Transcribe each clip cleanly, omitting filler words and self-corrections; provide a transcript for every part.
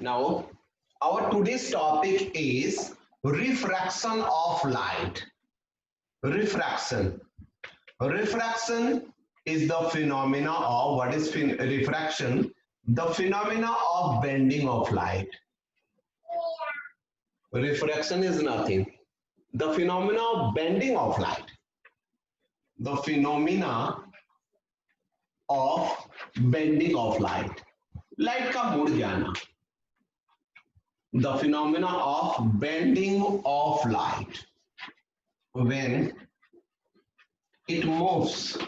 Now, our today's topic is refraction of light. Refraction. Refraction is the phenomena of what is refraction? The phenomena of bending of light. Refraction is nothing. The phenomena of bending of light. The phenomena of bending of light. Light का मुड़ जाना. The phenomena of bending of light. When it moves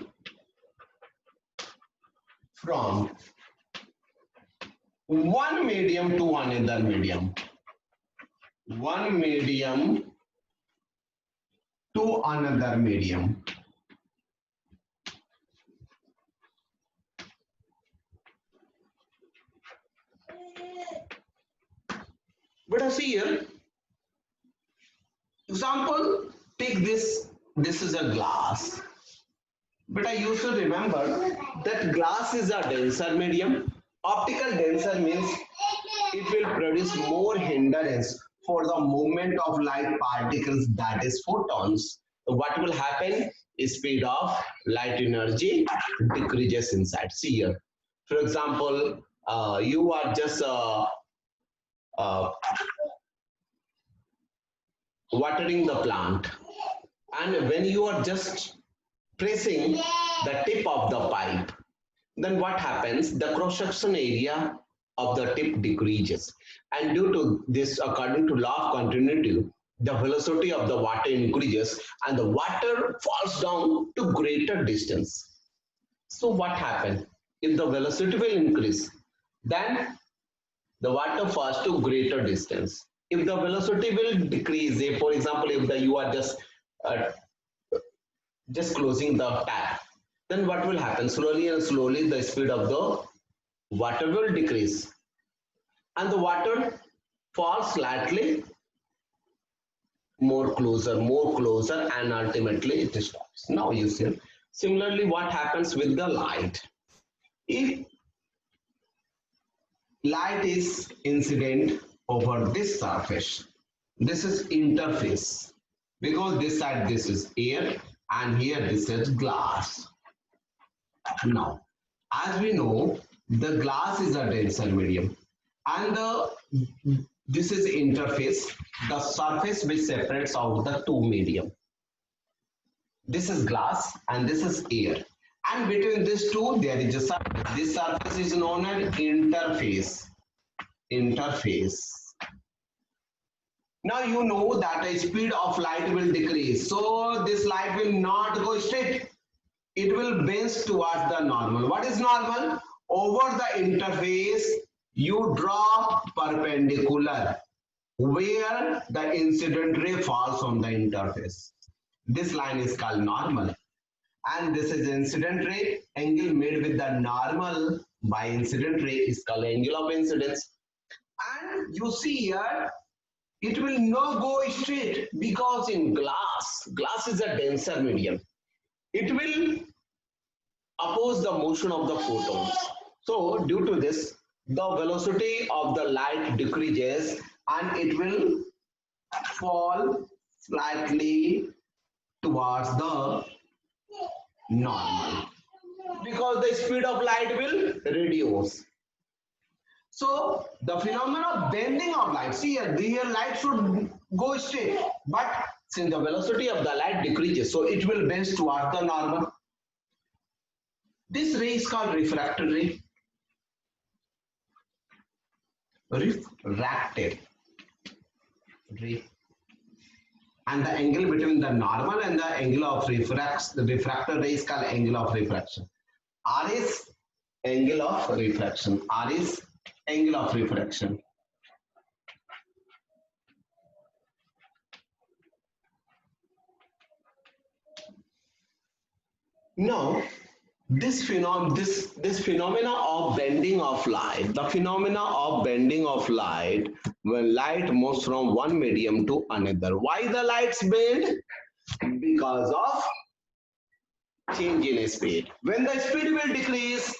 from one medium to another medium. One medium to another medium. But I see here, example, take this. This is a glass. But I used to remember that glass is a denser medium. Optical denser means it will produce more hindrance for the movement of light particles, that is photons. So what will happen? Speed of light energy decreases inside. See here. For example, you are just watering the plant, and when you are just pressing the tip of the pipe, then what happens? The cross-section area of the tip decreases, and due to this, according to law of continuity, the velocity of the water increases and the water falls down to greater distance. So what happens? If the velocity will increase, then the water falls to greater distance. If the velocity will decrease, say for example, if you are just closing the tap, then what will happen? Slowly and slowly the speed of the water will decrease and the water falls slightly more closer, and ultimately it stops. Now you see, similarly what happens with the light? If light is incident over this surface, this is interface, because this side this is air and here this is glass. Now, as we know, the glass is a denser medium and this is interface, the surface which separates out the two medium. This is glass and this is air, and between these two there is a surface. This surface is known as interface. Now you know that the speed of light will decrease, so this light will not go straight. It will bend towards the normal. What is normal? Over the interface, you draw perpendicular where the incident ray falls on the interface. This line is called normal. And this is incident ray. Angle made with the normal by incident ray is called angle of incidence. And you see here, it will not go straight because in glass is a denser medium. It will oppose the motion of the photons. So due to this, the velocity of the light decreases and it will fall slightly towards the normal because the speed of light will reduce. So the phenomenon of bending of light, see here light should go straight, but since the velocity of the light decreases, so it will bend towards the normal. This ray is called refracted ray. Refracted ray. And the angle between the normal and the angle of the refracted ray is called angle of refraction. R is angle of refraction. R is angle of refraction. Now, this phenomena of bending of light, the phenomena of bending of light when light moves from one medium to another. Why the lights bend? Because of change in speed. When the speed will decrease,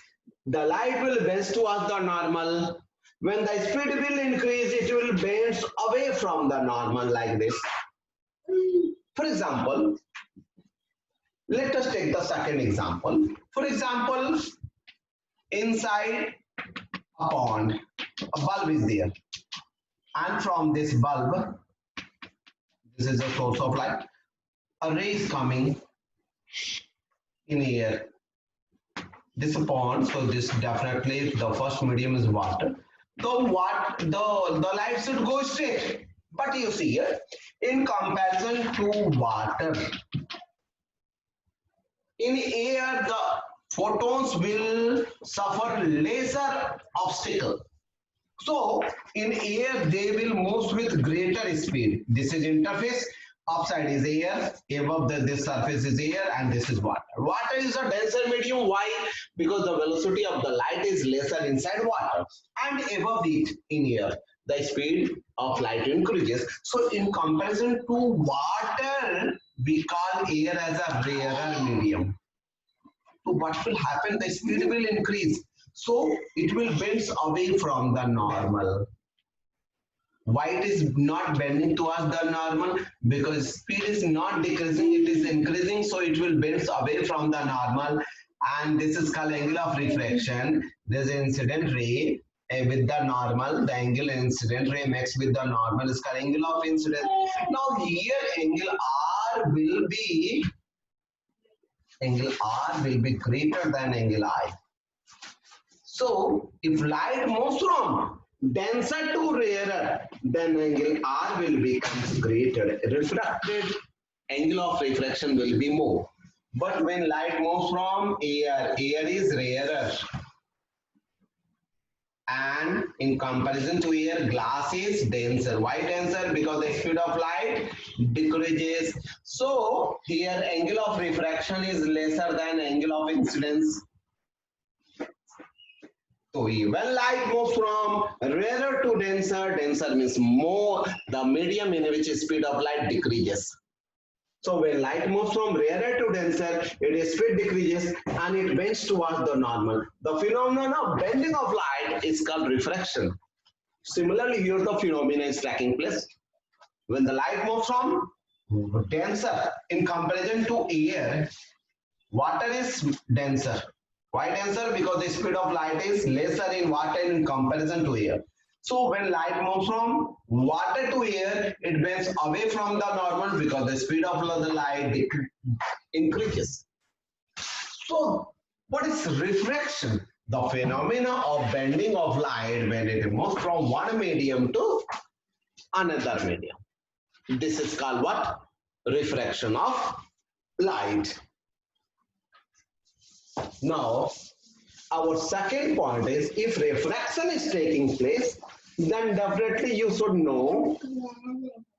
the light will bend towards the normal. When the speed will increase, it will bend away from the normal like this. For example, let us take the second example. For example, inside a pond, a bulb is there, and from this bulb, this is the source of light, a ray is coming in air. This pond, so this definitely the first medium is water. The light should go straight. But you see here, in comparison to water, in air the photons will suffer lesser obstacle. So in air they will move with greater speed. This is interface. Upside is air, above this surface is air, and this is water. Water is a denser medium. Why? Because the velocity of the light is lesser inside water, and above it in air, the speed of light increases. So in comparison to water, we call air as a rarer medium. So what will happen? The speed will increase. So it will bend away from the normal. Why it is not bending towards the normal? Because speed is not decreasing, it is increasing, so it will bend away from the normal, and this is called angle of refraction. There's an incident ray with the normal, the angle incident ray mixed with the normal is called angle of incidence. Now here angle R will be greater than angle I. So if light moves from denser to rarer, then angle R will become greater. Refracted angle of refraction will be more. But when light moves from air is rarer. And in comparison to air, glass is denser. Why denser? Because the speed of light decreases. So here angle of refraction is lesser than angle of incidence. So when light moves from rarer to denser, denser means more, the medium in which speed of light decreases. So when light moves from rarer to denser, its speed decreases and it bends towards the normal. The phenomenon of bending of light is called refraction. Similarly, here the phenomenon is taking place. When the light moves from denser in comparison to air, water is denser. Why denser? Because the speed of light is lesser in water in comparison to air. So when light moves from water to air, it bends away from the normal because the speed of the light increases. So what is refraction? The phenomena of bending of light when it moves from one medium to another medium. This is called what? Refraction of light. Now, our second point is, if refraction is taking place, then definitely you should know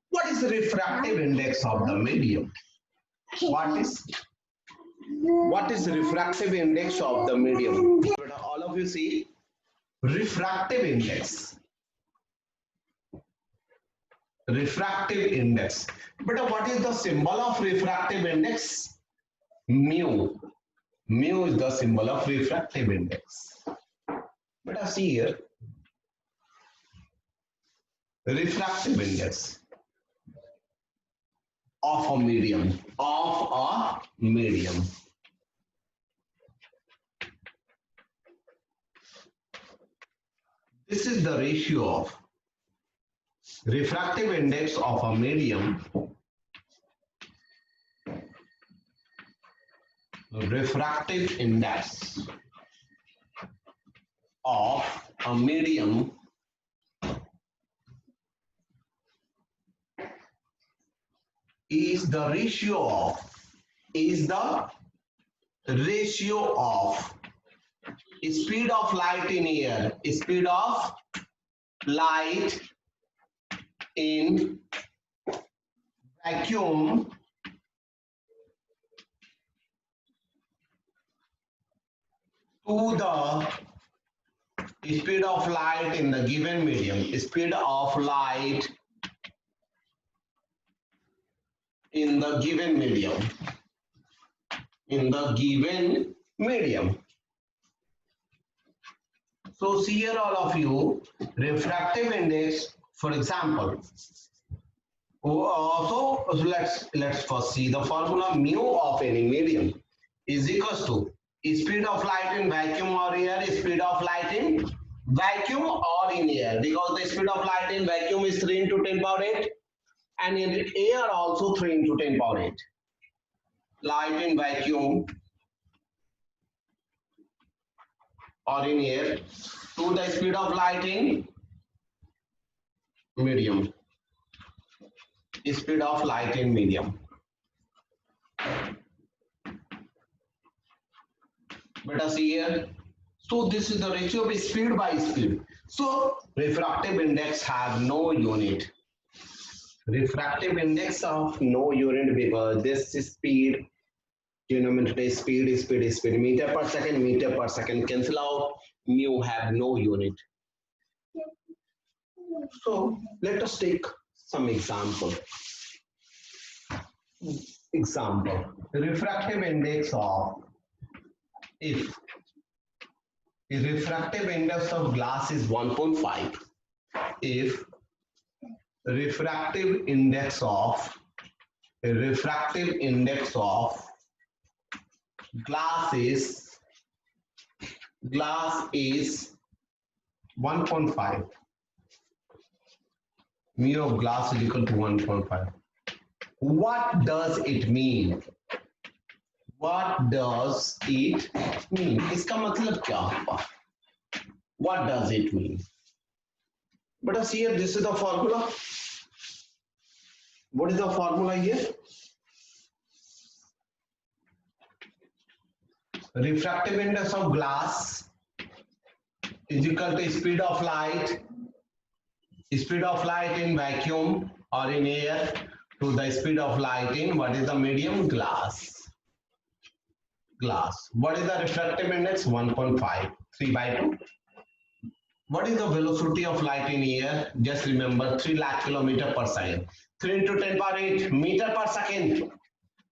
what is the refractive index of the medium. What is the refractive index of the medium? All of you see refractive index. Refractive index. But what is the symbol of refractive index? Mu. Mu is the symbol of refractive index. Let us see here. Refractive index of a medium. Of a medium. This is the ratio of refractive index of a medium. Refractive index of a medium is the ratio of speed of light in air, speed of light in vacuum to the speed of light in the given medium. Speed of light in the given medium. In the given medium. So see here all of you, refractive index, for example. So let's first see the formula. Mu of any medium is equals to speed of light in vacuum or air, speed of light in vacuum or in air, because the speed of light in vacuum is 3 into 10 power 8 and in air also 3 into 10 power 8. Light in vacuum or in air to the speed of light in medium, speed of light in medium. Let us see here. So this is the ratio of speed by speed. So refractive index have no unit. Refractive index of no unit because this is speed, denominator is speed, meter per second, cancel out, mu have no unit. So let us take some example. The refractive index of, if the refractive index of glass is 1.5, if refractive index of glass is 1.5, mu of glass is equal to 1.5. What does it mean? What does it mean? इसका मतलब क्या हुआ? What does it mean? But see here, this is the formula. What is the formula here? Refractive index of glass is equal to speed of light in vacuum or in air to the speed of light in what is the medium? Glass. What is the refractive index? 1.5, 3 by 2. What is the velocity of light in air? Just remember 3 lakh kilometer per second. 3 into 10 power 8 meter per second.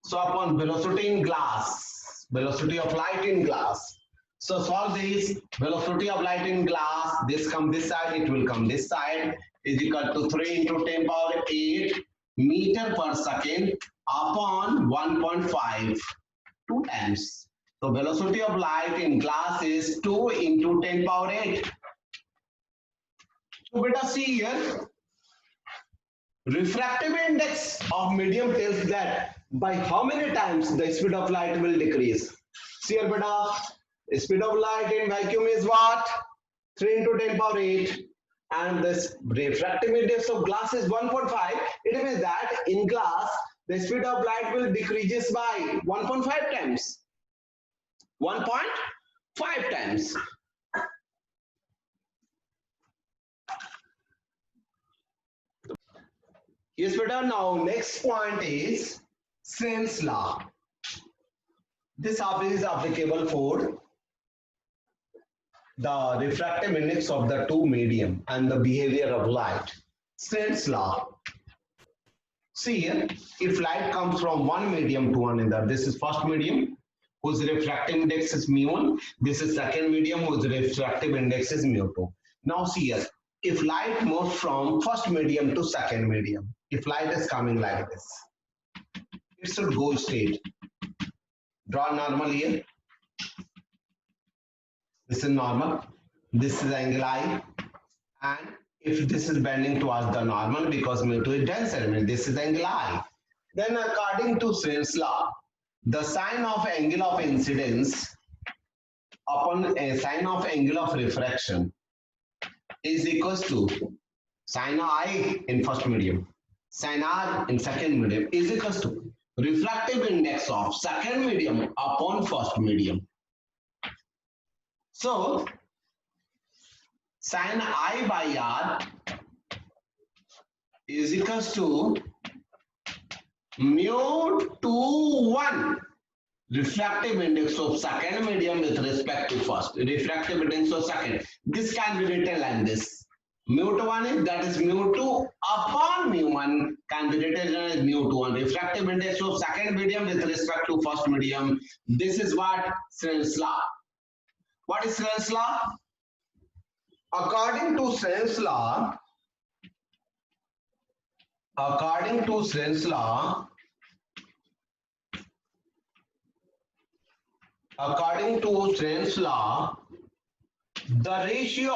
So upon velocity in glass, velocity of light in glass. So solve this. Velocity of light in glass, this come this side, it will come this side, is equal to 3 into 10 power 8 meter per second upon 1.5. 2 times. So velocity of light in glass is 2 into 10 power 8. So beta see here, refractive index of medium tells that by how many times the speed of light will decrease. See here beta, speed of light in vacuum is what? 3 into 10 power 8. And this refractive index of glass is 1.5. It means that in glass, the speed of light will decreases by 1.5 times. 1.5 times. Yes, beta. Now, next point is Snell's law. This is applicable for the refractive index of the two medium and the behavior of light. Snell's law. See here, if light comes from one medium to another, this is first medium whose refractive index is mu1. This is second medium whose refractive index is mu2. Now see here, if light moves from first medium to second medium, if light is coming like this, it should go straight. Draw normal here. This is normal. This is angle I. And if this is bending towards the normal because mu2 is denser, this is angle I. Then according to Snell's law, the sine of angle of incidence upon a sine of angle of refraction is equals to sine I in first medium, sine R in second medium is equals to refractive index of second medium upon first medium. So sine I by R is equals to mu2 refractive index of second medium with respect to first. Refractive index of second. This can be written like this. Mu2 is, that is mu2 upon mu1 can be written as mu2. Refractive index of second medium with respect to first medium. This is what Snell's law. What is Snell's law? According to Snell's law, according to Snell's law, according to Snell's law, the ratio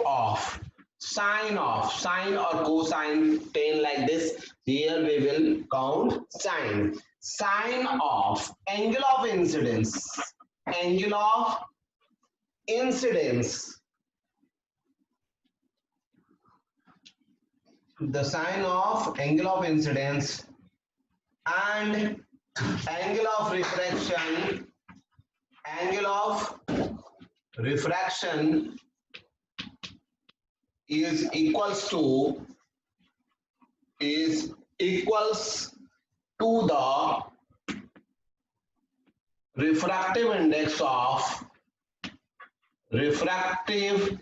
of sine or cosine 10 like this. Here we will count sine of angle of incidence, the sine of angle of incidence and angle of refraction is equals to the refractive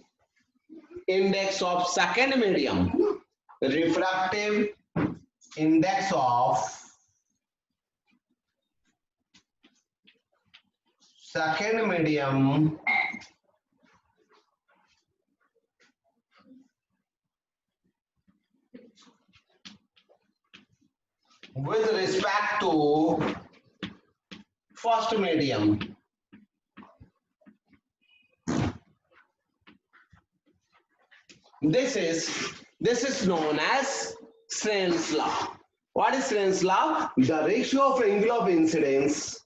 index of second medium, refractive index of second medium with respect to first medium. This is known as Snell's law. What is Snell's law? The ratio of angle of incidence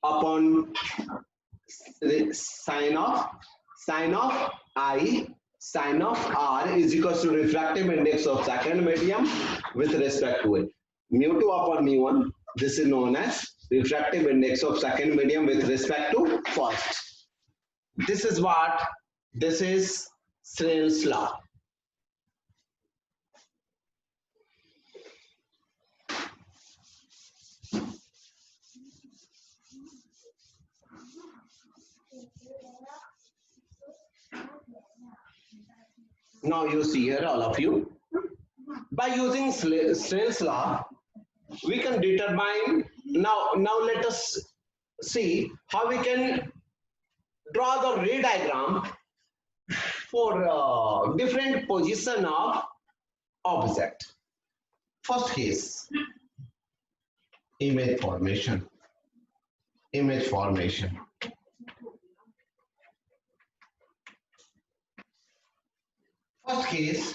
upon sine of r is equals to refractive index of second medium with respect to it. Mu2 upon mu1. This is known as refractive index of second medium with respect to first. This is Snell's law. Now you see here, all of you, by using Snell's law, we can determine. Now let us see how we can draw the ray diagram for different position of object. First case, image formation. First case,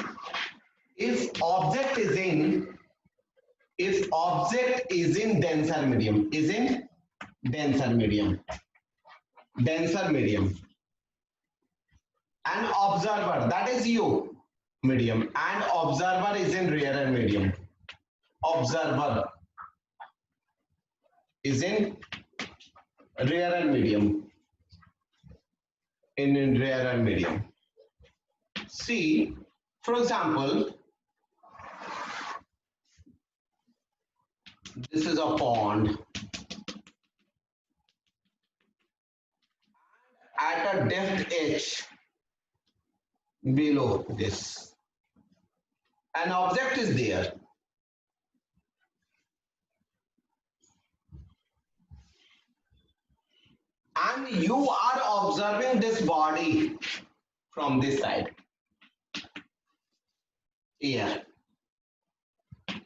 if object is in denser medium, and observer, that is you, medium, and observer is in rarer medium. Observer is in rarer medium. In rarer medium. See, for example, this is a pond. At a depth h below this, an object is there. And you are observing this body from this side. Here.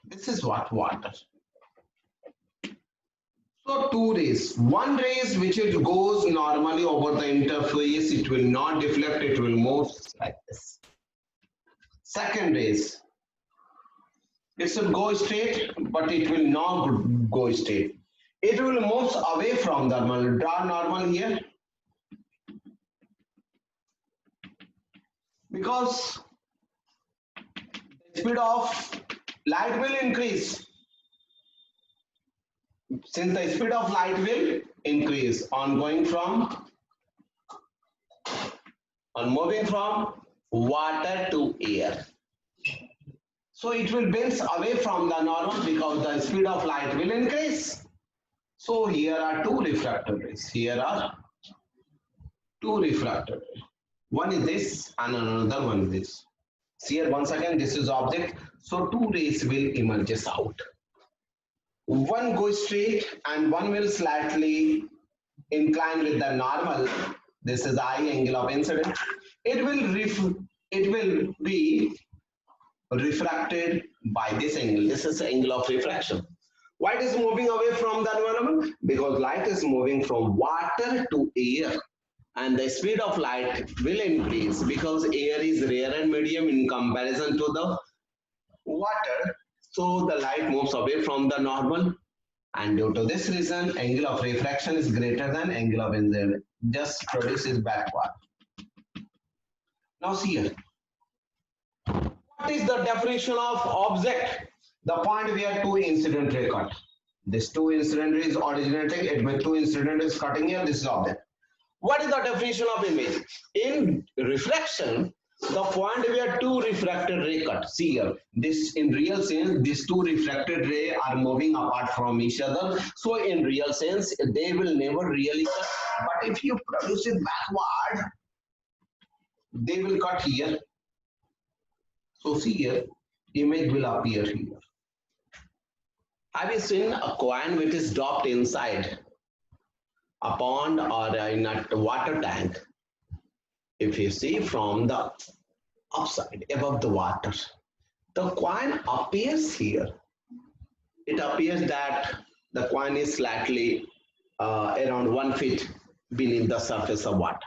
This is what water. So two rays. One rays which it goes normally over the interface, it will not deflect, it will move like this. Second rays. It should go straight, but it will not go straight. It will move away from the normal. Draw normal here. Because the speed of light will increase. Since the speed of light will increase on moving from water to air. So it will bend away from the normal because the speed of light will increase. So here are two refractive rays. One is this and another one is this. See here once again, this is object. So two rays will emerge out. One goes straight and one will slightly incline with the normal. This is I, angle of incidence. It will be refracted by this angle. This is the angle of refraction. Why it is moving away from the environment? Because light is moving from water to air, and the speed of light will increase because air is rarer medium in comparison to the water. So the light moves away from the normal, and due to this reason, angle of refraction is greater than angle of incidence. Just produces backward. Now see here. What is the definition of object? The point where two incident ray cut. This two incident rays originating, it with two incident rays cutting here, this is object. What is the definition of image? In refraction, the point where two refracted ray cut. See here, this in real sense, these two refracted ray are moving apart from each other. So in real sense, they will never really cut. But if you produce it backward, they will cut here. So see here, image will appear here. Have you seen a coin which is dropped inside a pond or in a water tank? If you see from the upside, above the water, the coin appears here. It appears that the coin is slightly around 1 feet beneath the surface of water.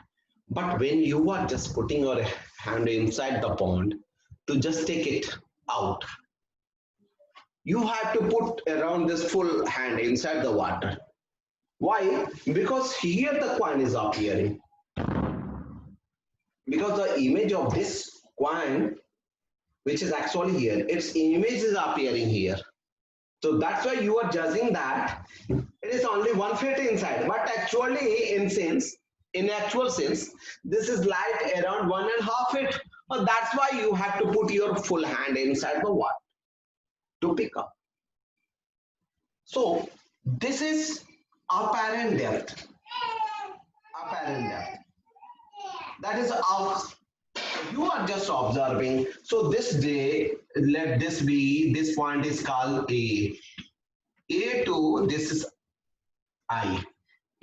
But when you are just putting your hand inside the pond to just take it out, you have to put around this full hand inside the water. Why? Because here the coin is appearing. Because the image of this coin, which is actually here, its image is appearing here. So that's why you are judging that it is only 1 foot inside. But actually, in actual sense, this is light around 1.5 feet. But that's why you have to put your full hand inside the water to pick up. So this is apparent depth. Apparent depth. That is you are just observing. So this day, let this be, this point is called A. A2, this is I.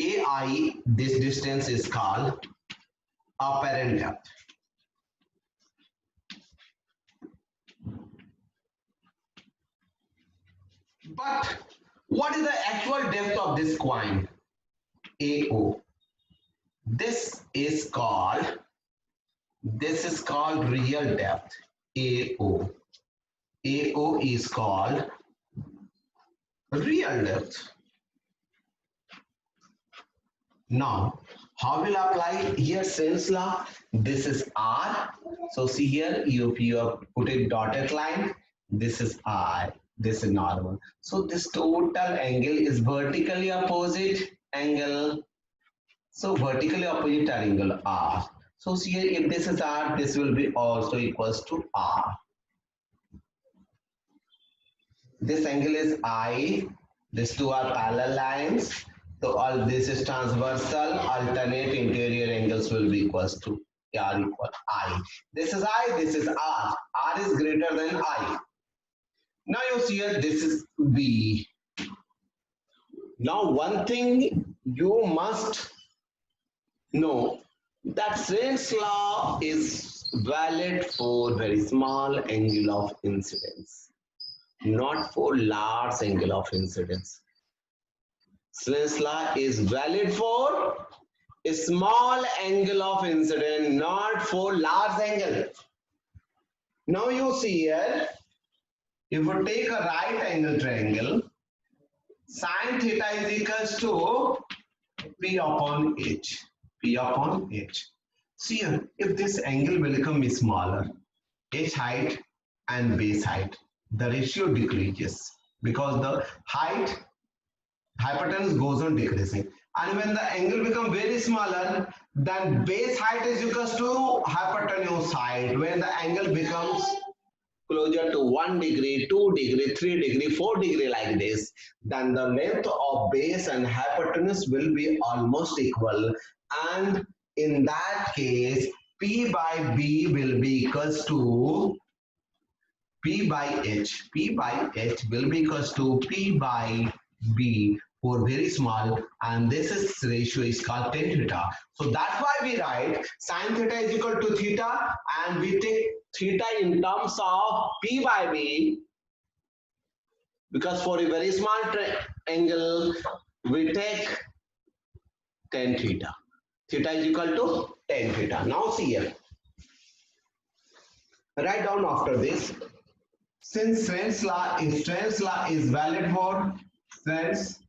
AI, this distance is called apparent depth. But what is the actual depth of this coin? AO. This is called real depth. AO. AO is called real depth. Now, how will apply here Sen's law? This is R. So see here, if you have put a dotted line, this is I. This is normal. So this total angle is vertically opposite angle. So vertically opposite triangle R. So see here, if this is R, this will be also equals to R. This angle is I. These two are parallel lines. So all this is transversal. Alternate interior angles will be equals to R equal I. This is I. This is R. R is greater than I. Now you see here, this is B. Now one thing you must know, that Sen's law is valid for very small angle of incidence, not for large angle of incidence. Sen's law is valid for a small angle of incidence, not for large angle. Now you see here, if you take a right angle triangle, sin theta is equals to P upon H. P upon H. See here, if this angle will become smaller, H height and base height, the ratio decreases because the height, hypotenuse goes on decreasing. And when the angle becomes very smaller, then base height is equals to hypotenuse height. When the angle becomes closer to 1 degree, 2 degree, 3 degree, 4 degree like this, then the length of base and hypotenuse will be almost equal. And in that case, P by B will be equals to P by H. P by H will be equals to P by B. for very small, and this is ratio is called tan theta. So that's why we write sin theta is equal to theta, and we take theta in terms of p by b, because for a very small angle we take tan theta. Theta is equal to tan theta. Now see here. Write down after this. Since Snell's law is valid for Snell's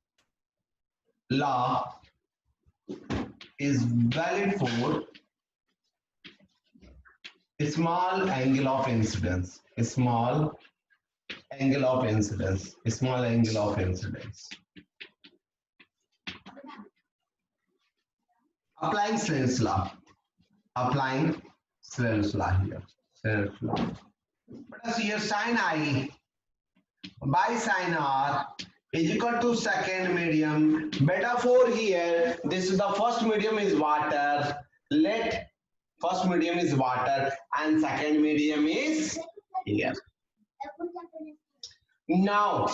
law is valid for a small angle of incidence. A small angle of incidence. A small angle of incidence. Applying Snell's law. Applying Snell's law here. Snell's law. Let us here sin I by sin R is equal to second medium. Metaphor here, this is the first medium is water. Let first medium is water and second medium is air. Now,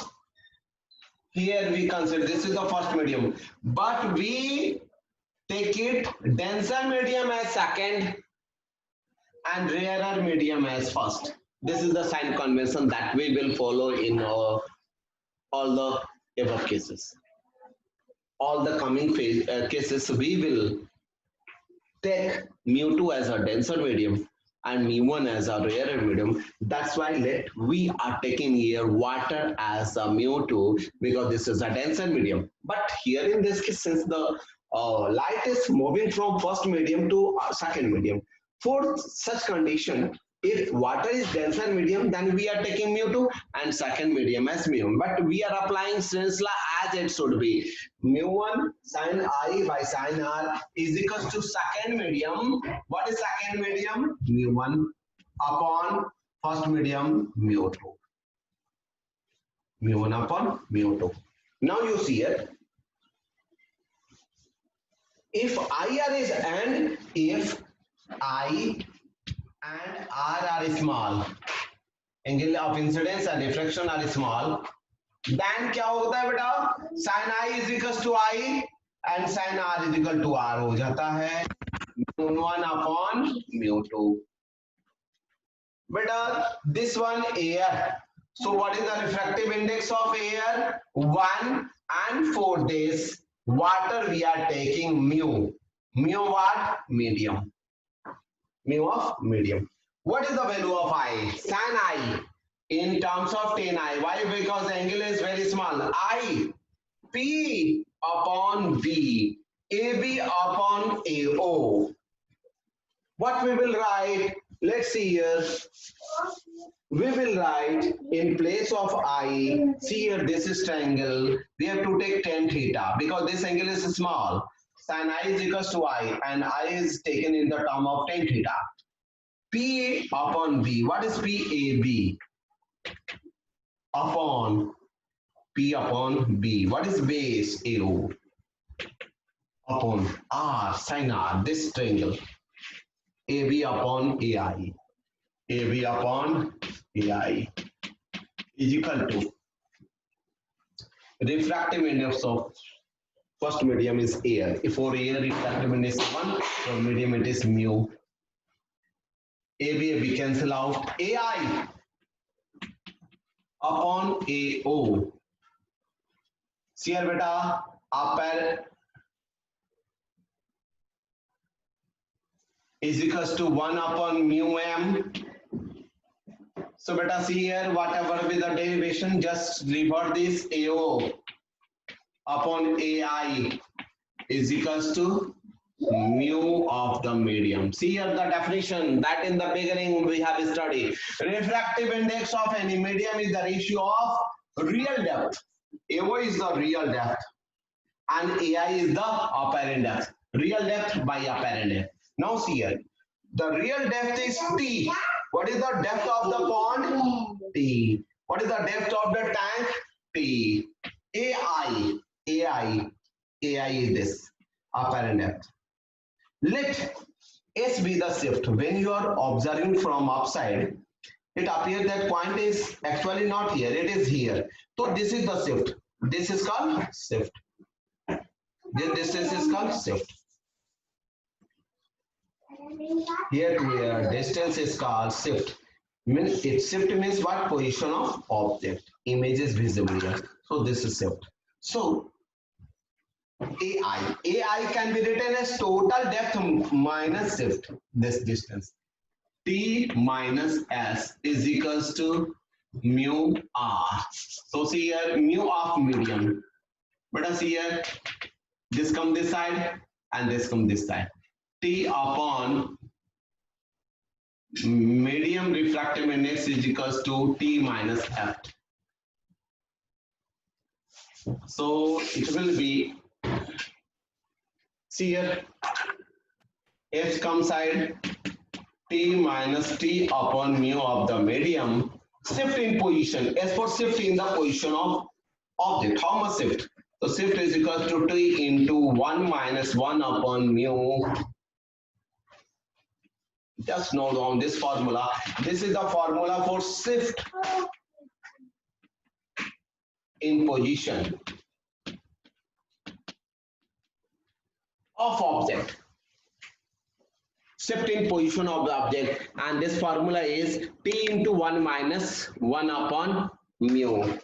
here we consider this is the first medium, but we take it denser medium as second and rarer medium as first. This is the sign convention that we will follow in all the above cases. All the coming cases we will take mu2 as a denser medium and mu1 as a rarer medium. That's why we are taking here water as a mu2 because this is a denser medium. But here in this case, since the light is moving from first medium to second medium, for such condition, if water is denser medium, then we are taking mu2 and second medium as mu1. But we are applying Snell's law as it should be. Mu1 sin I by sin R is equals to second medium. What is second medium? Mu1 upon first medium mu2. Mu1 upon mu2. Now you see it. If IR is and if I and R are small, angle of incidence and refraction are small, then क्या होता है बेटा? Sin I is equals to I and sin R is equal to R हो जाता है mu1 upon mu2. Beta, this one air. So what is the refractive index of air? 1, and for this water we are taking mu. Mu what? Medium. Mu of medium. What is the value of I? Sin I in terms of tan I. Why? Because the angle is very small. I P upon B, AB upon AO. What we will write? Let's see here. We will write in place of I. See here, this is triangle. We have to take tan theta because this angle is small. Sin I is equals to I, and I is taken in the term of tan theta. P upon B. What is PAB? Upon P upon B. What is base AO? Upon R, sin R, this triangle. AB upon AI. AB upon AI is equal to refractive index of first medium is air. If for air refractive index is 1, for medium it is mu. AB we cancel out. AI upon AO. See here beta, upper is equals to 1 upon mu m. So beta, see here, whatever be the derivation, just revert this AO upon AI is equals to mu of the medium. See here the definition that in the beginning we have studied. Refractive index of any medium is the ratio of real depth. AO is the real depth and AI is the apparent depth. Real depth by apparent depth. Now see here, the real depth is T. What is the depth of the pond? T. What is the depth of the tank? T. AI is this apparent depth. Let S be the shift. When you are observing from upside, it appears that point is actually not here, it is here. So this is the shift. This is called shift. This distance is called shift. Here to here, distance is called shift. Shift means what? Position of object. Image is visible here. So this is shift. So AI can be written as total depth minus shift. This distance. T minus S is equals to mu R. So see here mu of medium. But see here this come this side and this come this side. T upon medium refractive index is equals to T minus F. So it will be, see here, F come side, T minus T upon mu of the medium, shift in position. As for shift in the position of object, how much shift? So shift is equals to T into 1 minus 1 upon mu. Just note down this formula. This is the formula for shift in position of object. Shift in position of the object, and this formula is T into 1 minus 1 upon mu.